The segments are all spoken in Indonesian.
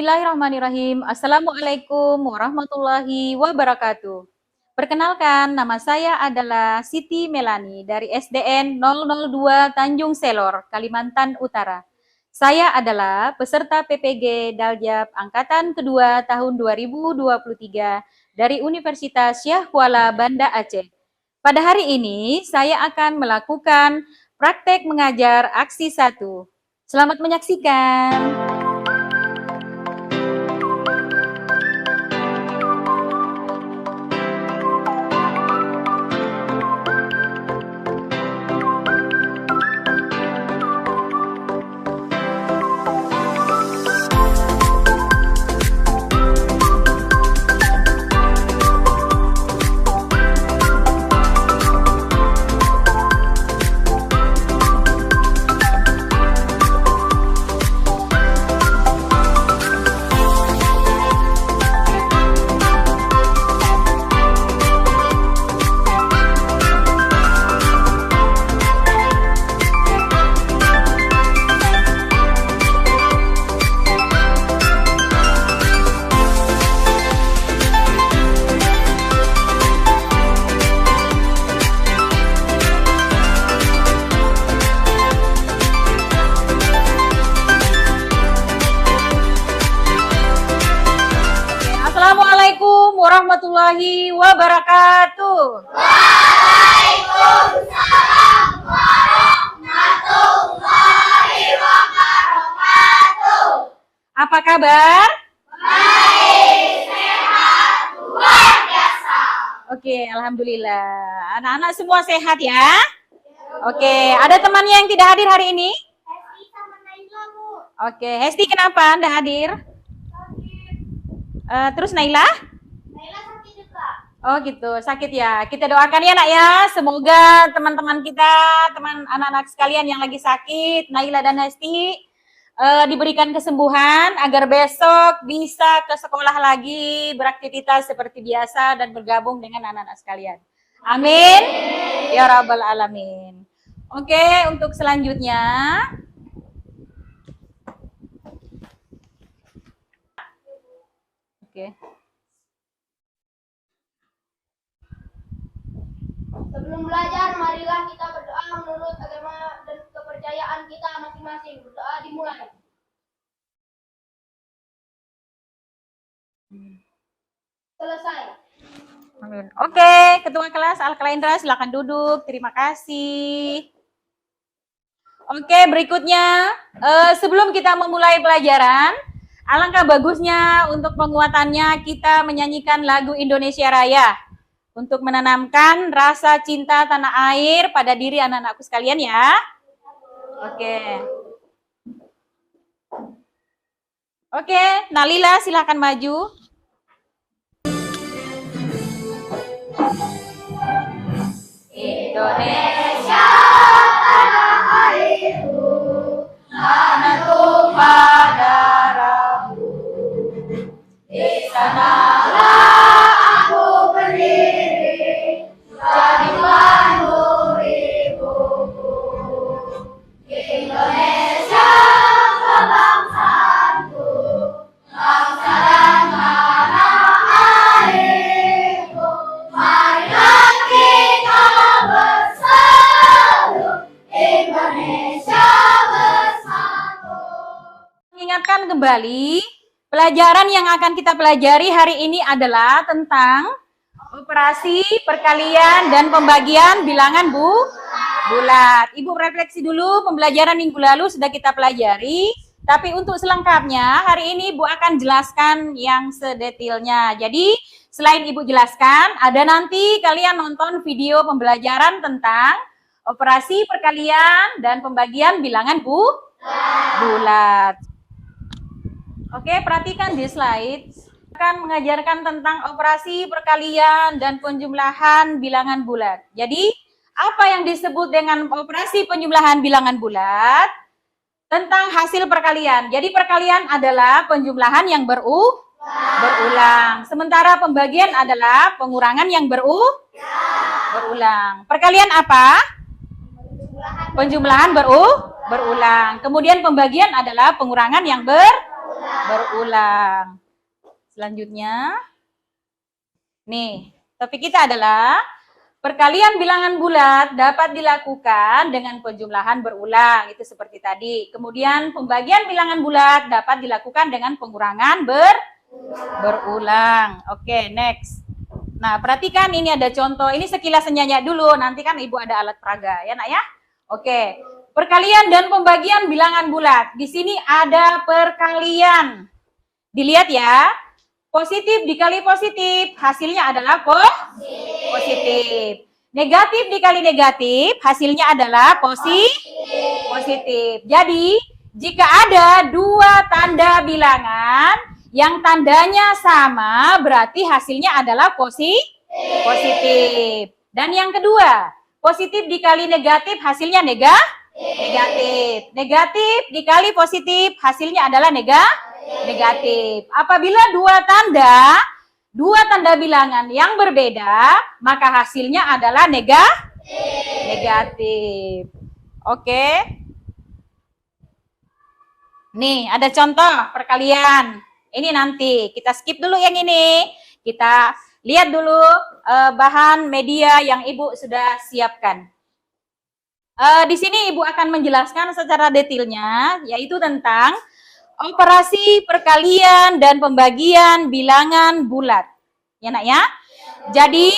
Bismillahirrahmanirrahim. Assalamualaikum warahmatullahi wabarakatuh. Perkenalkan, nama saya adalah Siti Melani dari SDN 002 Tanjung Selor, Kalimantan Utara. Saya adalah peserta PPG Daljab Angkatan Kedua tahun 2023 dari Universitas Syekh Kuala Banda Aceh. Pada hari ini, saya akan melakukan praktek mengajar aksi 1. Selamat menyaksikan. Assalamualaikum warahmatullahi wabarakatuh. Waalaikumsalam warahmatullahi wabarakatuh. Apa kabar? Baik, sehat, luar biasa. Oke, alhamdulillah. Anak-anak semua sehat ya? Oke, ada temannya yang tidak hadir hari ini? Hesti sama Naila, Bu. Oke, Hesti kenapa Anda hadir? Terus Naila? Naila sakit juga. Oh gitu, sakit ya. Kita doakan ya nak ya. Semoga teman-teman kita, teman anak-anak sekalian yang lagi sakit, Naila dan Hesti, diberikan kesembuhan agar besok bisa ke sekolah lagi, beraktivitas seperti biasa dan bergabung dengan anak-anak sekalian. Amin. Ya Rabbal Alamin. Oke, untuk selanjutnya. Oke. Sebelum belajar, marilah kita berdoa menurut agama dan kepercayaan kita masing-masing. Berdoa dimulai. Selesai. Amin. Oke, Ketua Kelas Al-Kalaindra silakan duduk. Terima kasih. Oke, berikutnya sebelum kita memulai pelajaran, alangkah bagusnya untuk penguatannya kita menyanyikan lagu Indonesia Raya untuk menanamkan rasa cinta tanah air pada diri anak-anakku sekalian ya. Oke. Oke, Nalila silakan maju. Indonesia tanah airku, tanah tumpah darahmu. Di sanalah aku berdiri, jadi pandu ibuku. Indonesia kebangsaanku, bangsa dan tanah airku. Marilah kita bersatu, Indonesia bersatu. Mengingatkan kembali, pelajaran yang akan kita pelajari hari ini adalah tentang operasi perkalian dan pembagian bilangan bulat. Ibu refleksi dulu, pembelajaran minggu lalu sudah kita pelajari, tapi untuk selengkapnya hari ini Ibu akan jelaskan yang sedetilnya. Jadi selain Ibu jelaskan, ada nanti kalian nonton video pembelajaran tentang operasi perkalian dan pembagian bilangan bulat. Oke, perhatikan di slide. Akan mengajarkan tentang operasi perkalian dan penjumlahan bilangan bulat. Jadi, apa yang disebut dengan operasi penjumlahan bilangan bulat? Tentang hasil perkalian. Jadi, perkalian adalah penjumlahan yang berulang. Sementara pembagian adalah pengurangan yang berulang. Perkalian apa? Penjumlahan berulang. Kemudian pembagian adalah pengurangan yang berulang. berulang. Selanjutnya, nih, topik kita adalah perkalian bilangan bulat dapat dilakukan dengan penjumlahan berulang, itu seperti tadi. Kemudian pembagian bilangan bulat dapat dilakukan dengan pengurangan berulang. Oke, next. Nah, perhatikan ini ada contoh. Ini sekilas senjanya dulu, nanti kan Ibu ada alat peraga ya, Nak ya. Oke. Perkalian dan pembagian bilangan bulat. Di sini ada perkalian. Dilihat ya. Positif dikali positif, hasilnya adalah positif. Negatif dikali negatif, hasilnya adalah positif. Jadi, jika ada dua tanda bilangan yang tandanya sama, berarti hasilnya adalah positif. Dan yang kedua, positif dikali negatif, hasilnya negatif. Negatif dikali positif, hasilnya adalah negatif. Apabila dua tanda bilangan yang berbeda, maka hasilnya adalah negatif. Oke. Nih, ada contoh perkalian. Ini nanti, kita skip dulu yang ini. Kita lihat dulu bahan media yang Ibu sudah siapkan. Di sini Ibu akan menjelaskan secara detailnya, yaitu tentang operasi perkalian dan pembagian bilangan bulat. Ya, Nak ya? Jadi,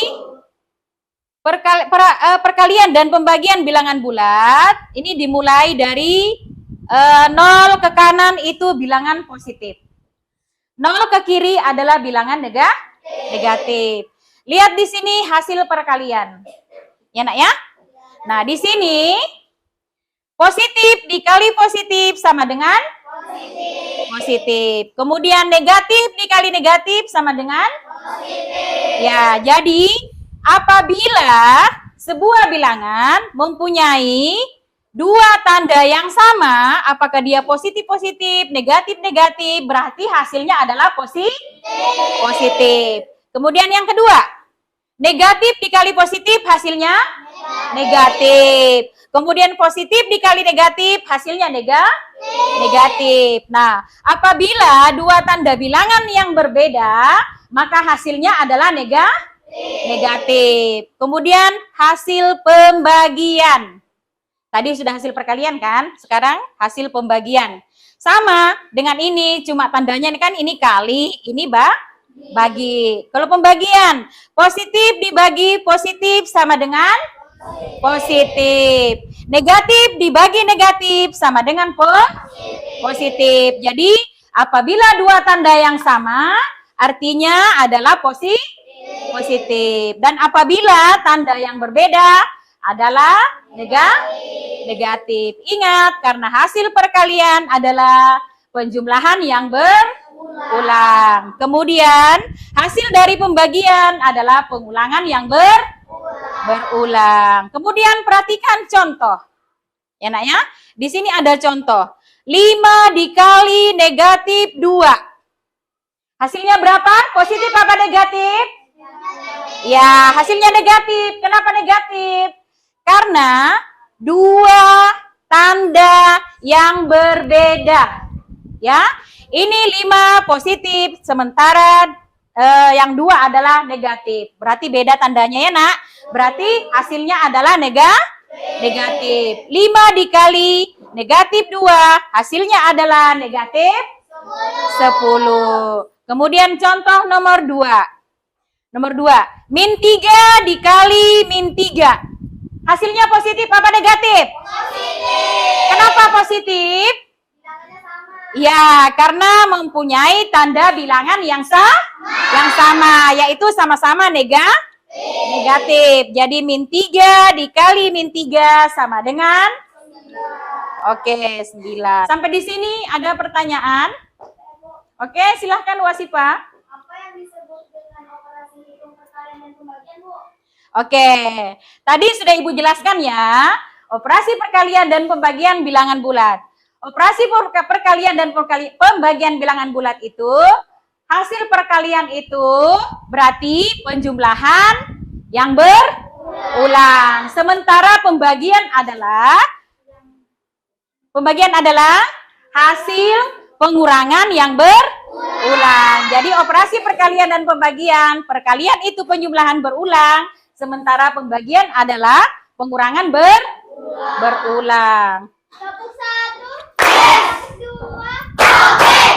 perkalian dan pembagian bilangan bulat, ini dimulai dari 0 ke kanan itu bilangan positif. 0 ke kiri adalah bilangan negatif. Lihat di sini hasil perkalian. Ya, Nak ya? Nah, di sini positif dikali positif sama dengan positif. Kemudian negatif dikali negatif sama dengan positif. Ya, jadi apabila sebuah bilangan mempunyai dua tanda yang sama, apakah dia positif-positif, negatif-negatif, berarti hasilnya adalah positif. Kemudian yang kedua, negatif dikali positif, hasilnya negatif. Kemudian positif dikali negatif, hasilnya negatif. Nah, apabila dua tanda bilangan yang berbeda, maka hasilnya adalah negatif. Kemudian hasil pembagian. Tadi sudah hasil perkalian kan? Sekarang hasil pembagian. Sama dengan ini, cuma tandanya kan ini kali, ini bagi. Kalau pembagian, positif dibagi positif sama dengan positif. Negatif dibagi negatif sama dengan positif. Jadi, apabila dua tanda yang sama, artinya adalah positif. Dan apabila tanda yang berbeda adalah negatif. Ingat, karena hasil perkalian adalah penjumlahan yang berulang. Kemudian, hasil dari pembagian adalah pengulangan yang berulang. Kemudian perhatikan contoh. Ya, Nak ya? Di sini ada contoh. 5 dikali negatif 2. Hasilnya berapa? Positif apa negatif? Ya, hasilnya negatif. Kenapa negatif? Karena dua tanda yang berbeda. Ya, ini 5 positif, sementara yang 2 adalah negatif. Berarti beda tandanya ya, Nak. Berarti hasilnya adalah negatif. 5 dikali negatif 2, hasilnya adalah negatif 10. Kemudian contoh nomor 2. Nomor 2, min 3 dikali min 3. Hasilnya positif apa negatif? Positif. Kenapa positif? Bilangannya sama. Ya, karena mempunyai tanda bilangan yang sama, yaitu sama-sama negatif. Jadi min 3 dikali min 3 sama dengan 9. Oke, 9. Sampai di sini ada pertanyaan? Oke, silahkan Wasifa. Apa yang disebut dengan operasi hitung perkalian dan pembagian, Bu? Oke, tadi sudah Ibu jelaskan ya, operasi perkalian dan pembagian bilangan bulat. Operasi perkalian dan pembagian bilangan bulat itu, hasil perkalian itu berarti penjumlahan yang berulang. Sementara pembagian adalah hasil pengurangan yang berulang. Jadi operasi perkalian dan pembagian, perkalian itu penjumlahan berulang, sementara pembagian adalah pengurangan berulang. Tepuk 1, tepuk 2,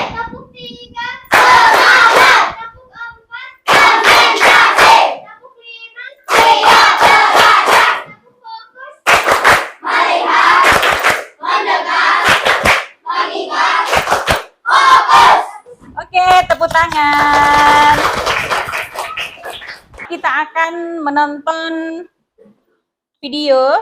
tepuk 3, semangat, tepuk 4, konsentrasi, tepuk 5, siap belajar, tepuk fokus, melihat, mendengar, mengingat, fokus. Oke, tepuk tangan. Kita akan menonton video.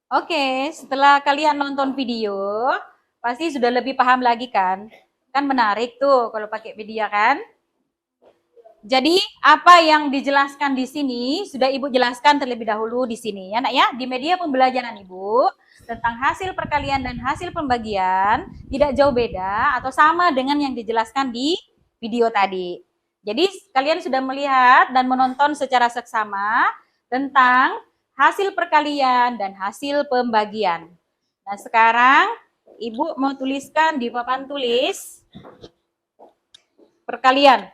Oke, setelah kalian nonton video, pasti sudah lebih paham lagi kan? Kan menarik tuh kalau pakai video kan? Jadi, apa yang dijelaskan di sini sudah Ibu jelaskan terlebih dahulu di sini ya, Nak ya, di media pembelajaran Ibu tentang hasil perkalian dan hasil pembagian tidak jauh beda atau sama dengan yang dijelaskan di video tadi. Jadi, kalian sudah melihat dan menonton secara seksama tentang hasil perkalian dan hasil pembagian. Nah, sekarang Ibu mau tuliskan di papan tulis perkalian.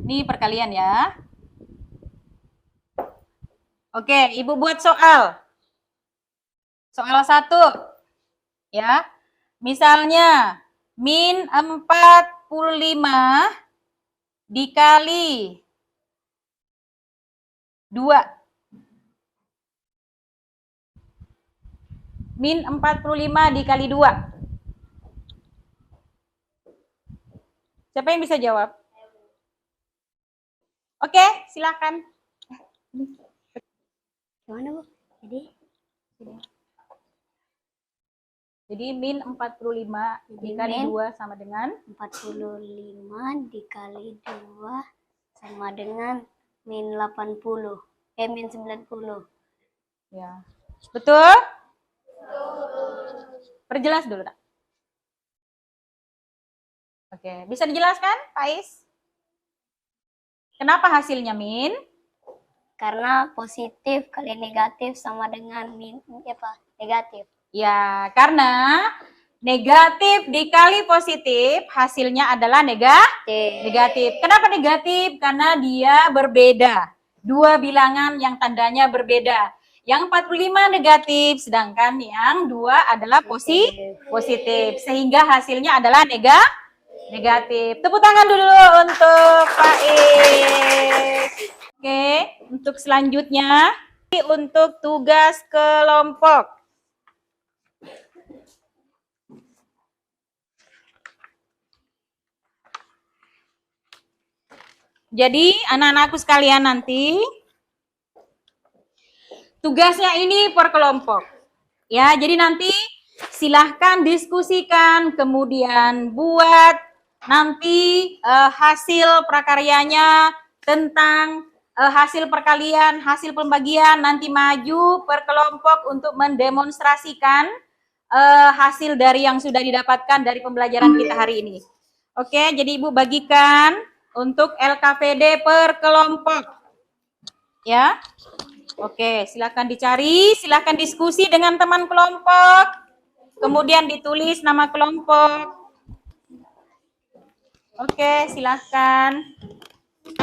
Ini perkalian ya. Oke, Ibu buat soal. Soal 1. Ya. Misalnya, min 45 dikali 2. Min 45 dikali 2. Siapa yang bisa jawab? Oke, silakan. Gimana, Bu? Jadi min 45 dikali 2 sama dengan 45 dikali 2 sama dengan min 80. Min 90. ya. Betul? Perjelas dulu, Nak. Oke, bisa dijelaskan, Pais? Kenapa hasilnya min? Karena positif kali negatif sama dengan negatif. Ya, karena negatif dikali positif hasilnya adalah negatif. Kenapa negatif? Karena dia berbeda. Dua bilangan yang tandanya berbeda. Yang 45 negatif, sedangkan yang 2 adalah positif. Sehingga hasilnya adalah negatif. Tepuk tangan dulu untuk Pak Is. Oke, untuk selanjutnya, untuk tugas kelompok. Jadi anak-anakku sekalian nanti tugasnya ini per kelompok. Ya, jadi nanti silahkan diskusikan, kemudian buat nanti hasil prakaryanya tentang hasil perkalian, hasil pembagian, nanti maju per kelompok untuk mendemonstrasikan hasil dari yang sudah didapatkan dari pembelajaran kita hari ini. Oke, jadi Ibu bagikan untuk LKPD per kelompok. Ya. Oke, silakan dicari, silakan diskusi dengan teman kelompok. Kemudian ditulis nama kelompok. Oke, silakan. Oke,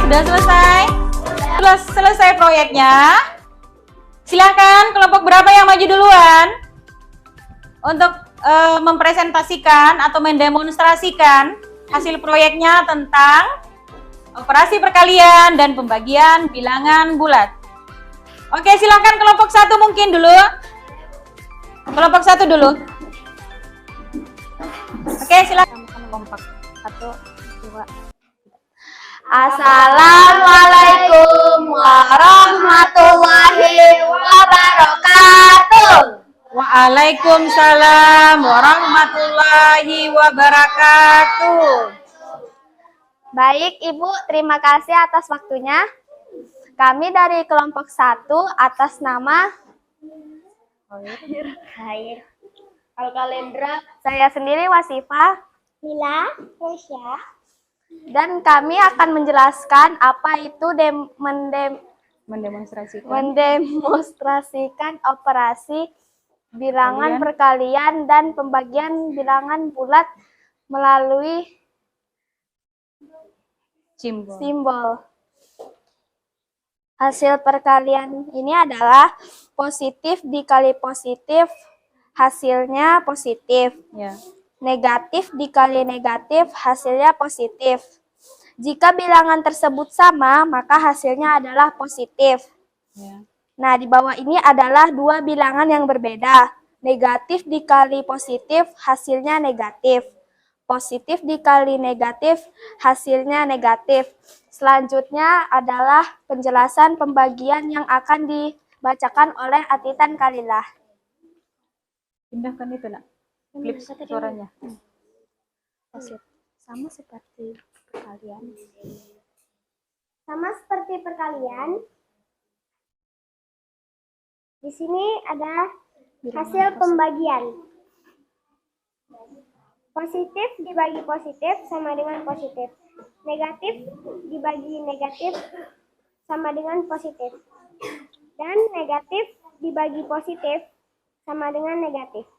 sudah selesai? Selesai proyeknya. Silakan kelompok berapa yang maju duluan untuk mempresentasikan atau mendemonstrasikan hasil proyeknya tentang operasi perkalian dan pembagian bilangan bulat. Oke, silakan kelompok 1 mungkin dulu. Kelompok 1 dulu. Oke, silakan. Kompak. 1, 2. Assalamualaikum warahmatullahi wabarakatuh. Waalaikumsalam warahmatullahi wabarakatuh. Baik, Ibu, terima kasih atas waktunya. Kami dari kelompok 1 atas nama Khair. Alkalendra. saya sendiri Wasifah Mila. Resya. dan kami akan menjelaskan apa itu mendemonstrasikan operasi bilangan perkalian dan pembagian bilangan bulat melalui simbol. Hasil perkalian ini adalah positif dikali positif, hasilnya positif. Ya. Negatif dikali negatif, hasilnya positif. Jika bilangan tersebut sama, maka hasilnya adalah positif. Ya. Nah, di bawah ini adalah dua bilangan yang berbeda. Negatif dikali positif, hasilnya negatif. Positif dikali negatif, hasilnya negatif. Selanjutnya adalah penjelasan pembagian yang akan dibacakan oleh Atitan Kalilah. Pindahkan itu, Nak. Klip suaranya. Sama seperti perkalian. Sama seperti perkalian. Di sini ada hasil pembagian. Positif dibagi positif sama dengan positif. Negatif dibagi negatif sama dengan positif. Dan negatif dibagi positif sama dengan negatif.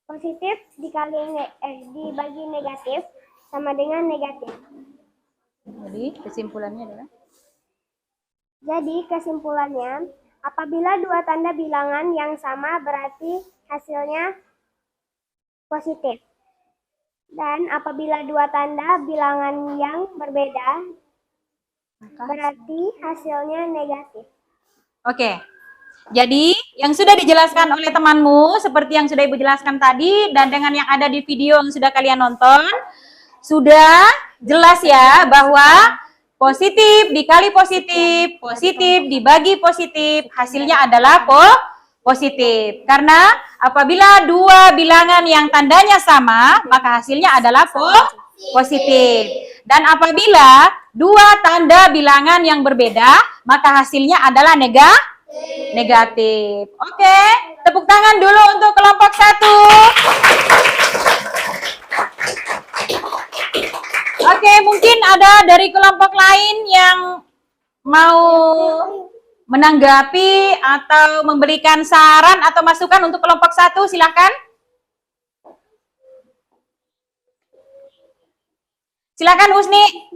Positif dibagi negatif sama dengan negatif. Jadi kesimpulannya kesimpulannya, apabila dua tanda bilangan yang sama berarti hasilnya positif. Dan apabila dua tanda bilangan yang berbeda berarti hasilnya negatif. Oke. Jadi, yang sudah dijelaskan oleh temanmu, seperti yang sudah Ibu jelaskan tadi, dan dengan yang ada di video yang sudah kalian nonton, sudah jelas ya bahwa positif dikali positif, positif dibagi positif, hasilnya adalah positif. Karena apabila dua bilangan yang tandanya sama, maka hasilnya adalah positif. Dan apabila dua tanda bilangan yang berbeda, maka hasilnya adalah negatif. Oke, tepuk tangan dulu untuk kelompok 1. Oke, mungkin ada dari kelompok lain yang mau menanggapi atau memberikan saran atau masukan untuk kelompok 1, silakan. Silakan Husni.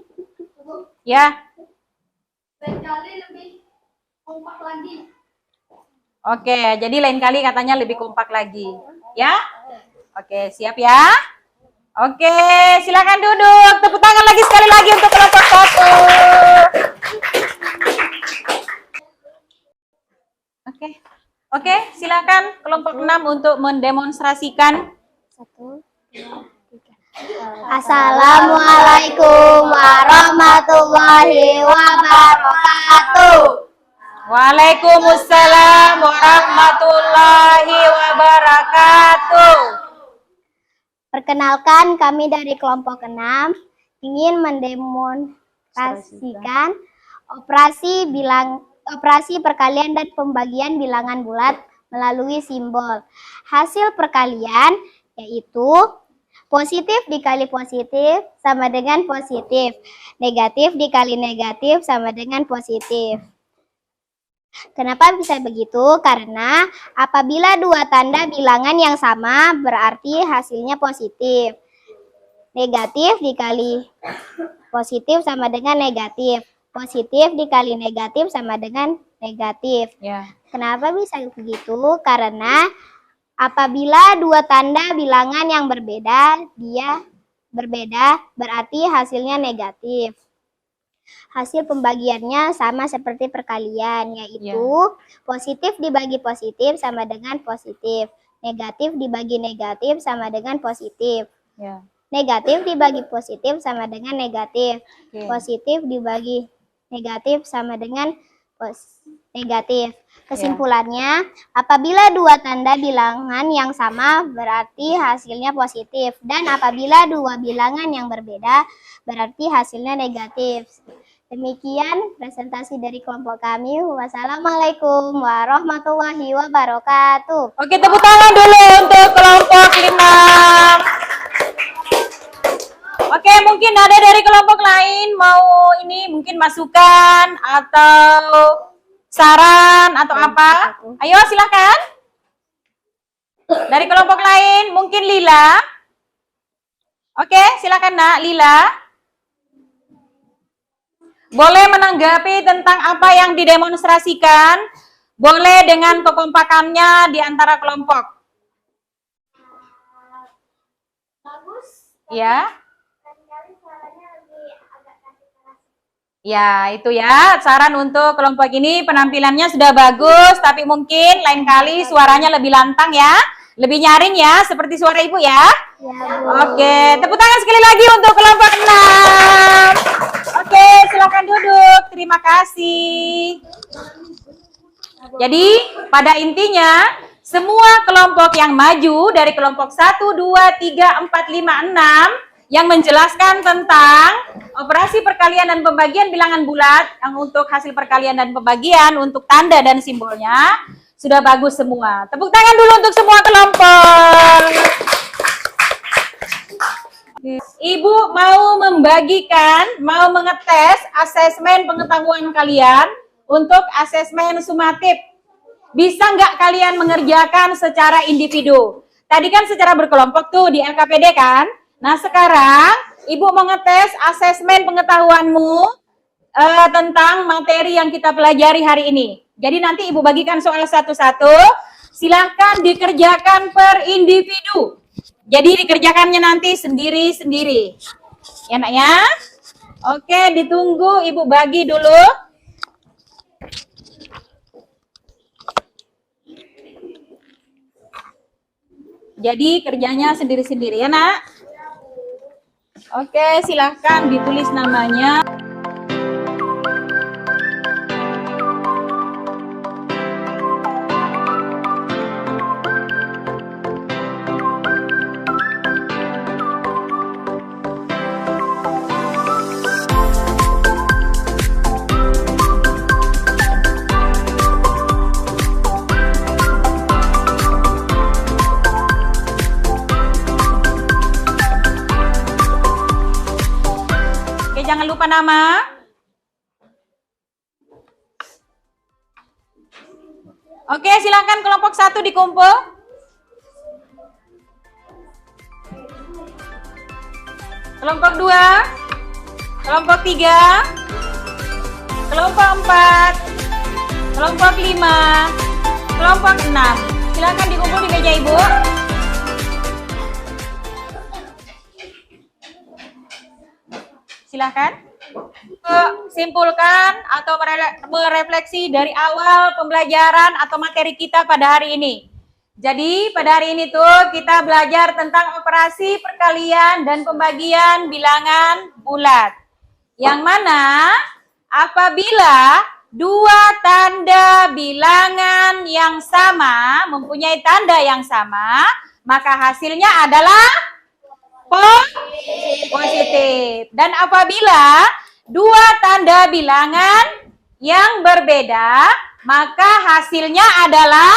Ya. Lebih kompak lagi. Oke, jadi lain kali katanya lebih kompak lagi. Ya? Oke, siap ya? Oke, silakan duduk. Tepuk tangan lagi sekali lagi untuk kelompok 1. Oke, silakan kelompok 6 untuk mendemonstrasikan. 1, 2, 3. Assalamualaikum warahmatullahi wabarakatuh. Waalaikumsalam warahmatullahi wabarakatuh. Perkenalkan, kami dari kelompok 6 ingin mendemonstrasikan operasi perkalian dan pembagian bilangan bulat melalui simbol. Hasil perkalian yaitu positif dikali positif sama dengan positif. Negatif dikali negatif sama dengan positif. Kenapa bisa begitu? Karena apabila dua tanda bilangan yang sama berarti hasilnya positif. Negatif dikali positif sama dengan negatif. Positif dikali negatif sama dengan negatif. Ya. Kenapa bisa begitu? Karena apabila dua tanda bilangan yang berbeda, berarti hasilnya negatif. Hasil pembagiannya sama seperti perkalian, yaitu positif dibagi positif sama dengan positif. Negatif dibagi negatif sama dengan positif. Ya. Negatif dibagi positif sama dengan negatif. Oke. Positif dibagi negatif sama dengan negatif. Kesimpulannya, apabila dua tanda bilangan yang sama berarti hasilnya positif. Dan apabila dua bilangan yang berbeda berarti hasilnya negatif. Demikian presentasi dari kelompok kami. Wassalamualaikum warahmatullahi wabarakatuh. Oke, tepuk tangan dulu untuk kelompok 5. Oke, mungkin ada dari kelompok lain mau ini mungkin masukan atau saran atau apa? Ayo silakan. Dari kelompok lain mungkin Lila. Oke, silakan Nak, Lila. Boleh menanggapi tentang apa yang didemonstrasikan. Boleh dengan kekompakannya di antara kelompok. Bagus. Ya. Barangkali suaranya lebih agak keras. Ya, itu ya saran untuk kelompok ini. Penampilannya sudah bagus, tapi mungkin lain kali suaranya lebih lantang ya. Lebih nyaring ya, seperti suara ibu ya. Ya, Bu. Oke, tepuk tangan sekali lagi untuk kelompok 6. Oke, silakan duduk. Terima kasih. Jadi, pada intinya, semua kelompok yang maju dari kelompok 1, 2, 3, 4, 5, 6 yang menjelaskan tentang operasi perkalian dan pembagian bilangan bulat yang untuk hasil perkalian dan pembagian untuk tanda dan simbolnya sudah bagus semua. Tepuk tangan dulu untuk semua kelompok. Ibu mau membagikan, mau mengetes asesmen pengetahuan kalian untuk asesmen sumatif. Bisa nggak kalian mengerjakan secara individu? Tadi kan secara berkelompok tuh di LKPD kan? Nah sekarang Ibu mau ngetes asesmen pengetahuanmu tentang materi yang kita pelajari hari ini. Jadi nanti Ibu bagikan soal satu-satu, silahkan dikerjakan per individu. Jadi dikerjakannya nanti sendiri-sendiri. Ya Nak ya? Oke, ditunggu Ibu bagi dulu. Jadi kerjanya sendiri-sendiri ya Nak? Oke, silahkan ditulis namanya. Jangan lupa nama. Oke, silakan kelompok 1 dikumpul. Kelompok 2, kelompok 3, kelompok 4, kelompok 5, kelompok 6. Silakan dikumpul di meja Ibu. Silahkan simpulkan atau merefleksi dari awal pembelajaran atau materi kita pada hari ini. Jadi pada hari ini tuh kita belajar tentang operasi perkalian dan pembagian bilangan bulat. Yang mana apabila dua tanda bilangan yang sama mempunyai tanda yang sama, maka hasilnya adalah positif. Dan apabila dua tanda bilangan yang berbeda, maka hasilnya adalah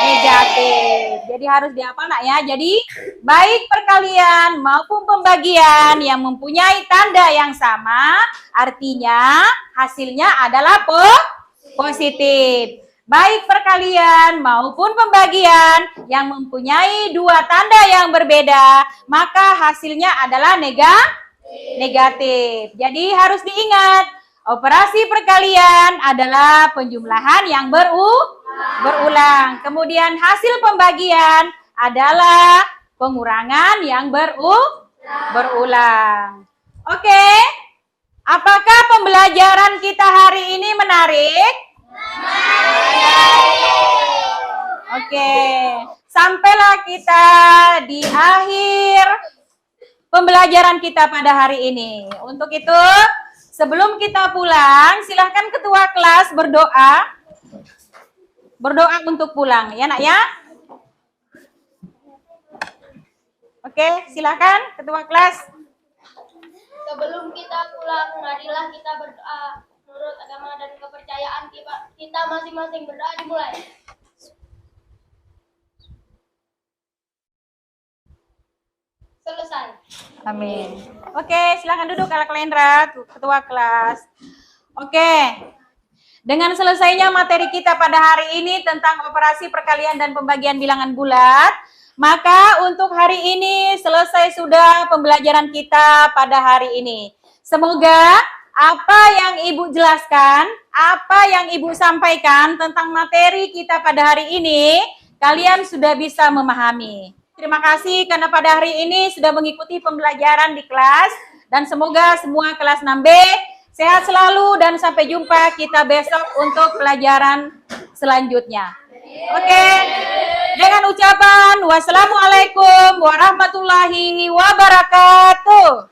negatif. jadi harus dihafal nak ya. Jadi baik perkalian maupun pembagian yang mempunyai tanda yang sama, artinya hasilnya adalah positif. Baik perkalian maupun pembagian yang mempunyai dua tanda yang berbeda, maka hasilnya adalah negatif. Jadi harus diingat, operasi perkalian adalah penjumlahan yang berulang. Kemudian hasil pembagian adalah pengurangan yang berulang. Oke, apakah pembelajaran kita hari ini menarik? Oke, sampailah kita di akhir pembelajaran kita pada hari ini. Untuk itu, sebelum kita pulang, silahkan ketua kelas berdoa. Berdoa untuk pulang, ya nak ya. Oke, silahkan ketua kelas. Sebelum kita pulang, marilah kita berdoa menurut agama dan kepercayaan kita masing-masing. Berdoa dimulai. Selesai. Amin. Oke, silakan duduk Kak Lendra, ketua kelas. Oke. Dengan selesainya materi kita pada hari ini tentang operasi perkalian dan pembagian bilangan bulat, maka untuk hari ini selesai sudah pembelajaran kita pada hari ini. Semoga apa yang Ibu jelaskan, apa yang Ibu sampaikan tentang materi kita pada hari ini, kalian sudah bisa memahami. Terima kasih karena pada hari ini sudah mengikuti pembelajaran di kelas, dan semoga semua kelas 6B sehat selalu dan sampai jumpa kita besok untuk pelajaran selanjutnya. Oke, dengan ucapan wassalamualaikum warahmatullahi wabarakatuh.